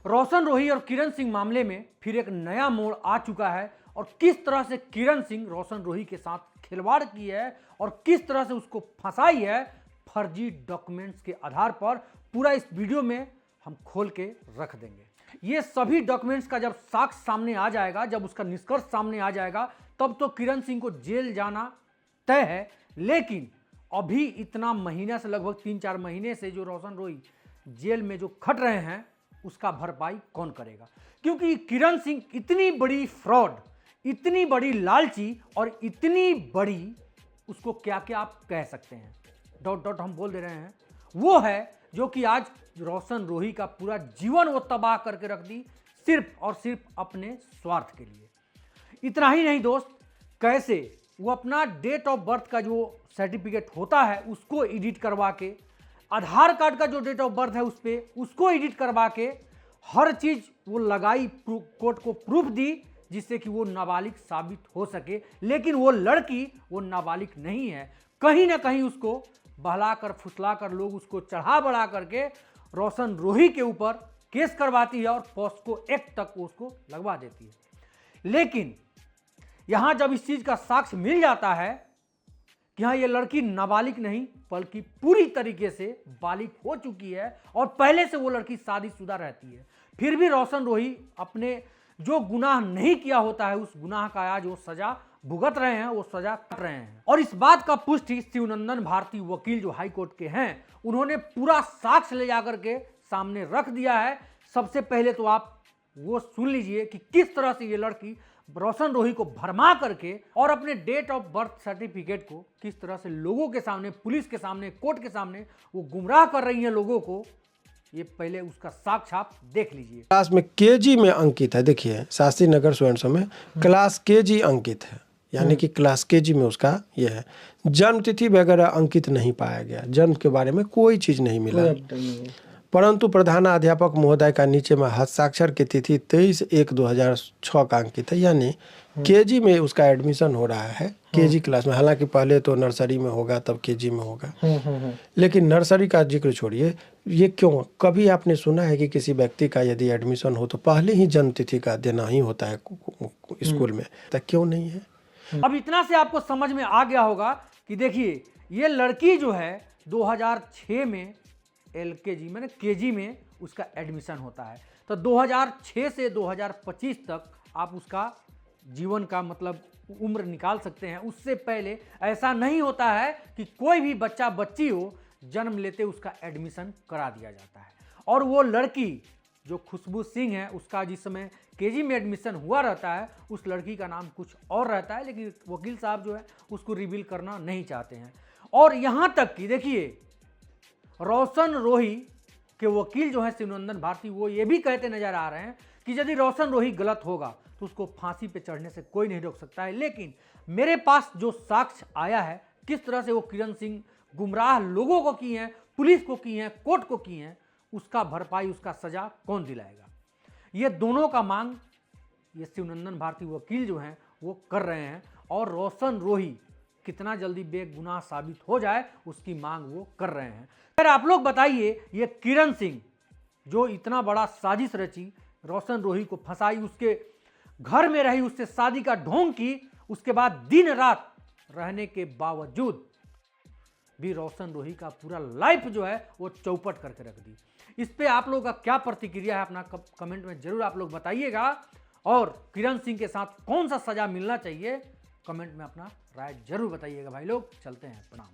रोशन रोही और किरण सिंह मामले में फिर एक नया मोड़ आ चुका है और किस तरह से किरण सिंह रोशन रोही के साथ खिलवाड़ की है और किस तरह से उसको फंसाई है फर्जी डॉक्यूमेंट्स के आधार पर, पूरा इस वीडियो में हम खोल के रख देंगे। ये सभी डॉक्यूमेंट्स का जब साक्ष्य सामने आ जाएगा, जब उसका निष्कर्ष सामने आ जाएगा, तब तो किरण सिंह को जेल जाना तय है। लेकिन अभी इतना महीना से, लगभग 3-4 महीने से जो रोशन रोही जेल में जो खट रहे हैं, उसका भरपाई कौन करेगा? क्योंकि किरण सिंह इतनी बड़ी फ्रॉड, इतनी बड़ी लालची और इतनी बड़ी, उसको क्या क्या आप कह सकते हैं, डॉट डॉट हम बोल दे रहे हैं, वो है जो कि आज रोशन रोही का पूरा जीवन वो तबाह करके रख दी, सिर्फ और सिर्फ अपने स्वार्थ के लिए। इतना ही नहीं दोस्त, कैसे वो अपना डेट ऑफ बर्थ का जो सर्टिफिकेट होता है उसको एडिट करवा के, आधार कार्ड का जो डेट ऑफ बर्थ है उस पर उसको एडिट करवा के हर चीज़ वो लगाई, कोर्ट को प्रूफ दी, जिससे कि वो नाबालिग साबित हो सके। लेकिन वो लड़की वो नाबालिग नहीं है, कहीं ना कहीं उसको बहलाकर फुसलाकर लोग उसको चढ़ा बढ़ा करके रोशन रोही के ऊपर केस करवाती है और पॉस्को एक्ट तक उसको लगवा देती है। लेकिन यहां जब इस चीज का साक्ष्य मिल जाता है कि हाँ ये लड़की नाबालिग नहीं बल्कि पूरी तरीके से बालिग हो चुकी है और पहले से वो लड़की शादीशुदा रहती है, फिर भी रोशन रोही अपने जो गुनाह नहीं किया होता है उस गुनाह का आज वो सजा भुगत रहे हैं, वो सजा कट रहे हैं। और इस बात का पुष्टि शिवनंदन भारती वकील जो हाई कोर्ट के हैं, उन्होंने पूरा साक्ष्य ले जाकर के सामने रख दिया है। सबसे पहले तो आप वो सुन लीजिए कि किस तरह से ये लड़की रोशन रोही को भरमा करके और अपने डेट ऑफ बर्थ सर्टिफिकेट को किस तरह से लोगों के सामने, पुलिस के सामने, कोर्ट के सामने वो गुमराह कर रही है लोगों को। ये पहले उसका साक्ष्य आप देख लीजिए। क्लास में केजी में अंकित है, देखिए शास्त्री नगर स्वर्ण में क्लास केजी अंकित है, यानी कि क्लास केजी में उसका ये है। जन्म तिथि वगैरह अंकित नहीं पाया गया, जन्म के बारे में कोई चीज़ नहीं मिला, परंतु प्रधानाध्यापक महोदय का नीचे में हस्ताक्षर की तिथि 23/1/2006 का अंकित है, यानी केजी में उसका एडमिशन हो रहा है, केजी क्लास में। हालांकि पहले तो नर्सरी में होगा तब केजी में होगा, लेकिन नर्सरी का जिक्र छोड़िए। ये क्यों, कभी आपने सुना है कि किसी व्यक्ति का यदि एडमिशन हो तो पहले ही जन्म तिथि का देना ही होता है स्कूल में, तो क्यों नहीं है? अब इतना से आपको समझ में आ गया होगा कि देखिए ये लड़की जो है 2006 में एलकेजी मैंने केजी में उसका एडमिशन होता है, तो 2006 से 2025 तक आप उसका जीवन का मतलब उम्र निकाल सकते हैं। उससे पहले ऐसा नहीं होता है कि कोई भी बच्चा बच्ची हो, जन्म लेते उसका एडमिशन करा दिया जाता है। और वो लड़की जो खुशबू सिंह है, उसका जिस समय केजी में एडमिशन हुआ रहता है, उस लड़की का नाम कुछ और रहता है, लेकिन वकील साहब जो है उसको रिवील करना नहीं चाहते हैं। और यहाँ तक कि देखिए रोशन रोही के वकील जो है शिवनंदन भारती, वो ये भी कहते नजर आ रहे हैं कि यदि रोशन रोही गलत होगा तो उसको फांसी पे चढ़ने से कोई नहीं रोक सकता है। लेकिन मेरे पास जो साक्ष्य आया है, किस तरह से वो किरण सिंह गुमराह लोगों को की हैं, पुलिस को की हैं, कोर्ट को की हैं, उसका भरपाई, उसका सजा कौन दिलाएगा? ये दोनों का मांग ये शिवनंदन भारती वकील जो हैं वो कर रहे हैं और रोशन रोही कितना जल्दी बेगुनाह साबित हो जाए उसकी मांग वो कर रहे हैं। फिर आप लोग बताइए, ये किरण सिंह जो इतना बड़ा साजिश रची, रोशन रोही को फंसाई, उसके घर में रही, उससे शादी का ढोंग की, उसके बाद दिन रात रहने के बावजूद भी रोशन रोही का पूरा लाइफ जो है वो चौपट करके रख दी। इस पे आप लोगों का क्या प्रतिक्रिया है, अपना कमेंट में जरूर आप लोग बताइएगा। और किरण सिंह के साथ कौन सा सजा मिलना चाहिए, कमेंट में अपना राय जरूर बताइएगा। भाई लोग चलते हैं, प्रणाम।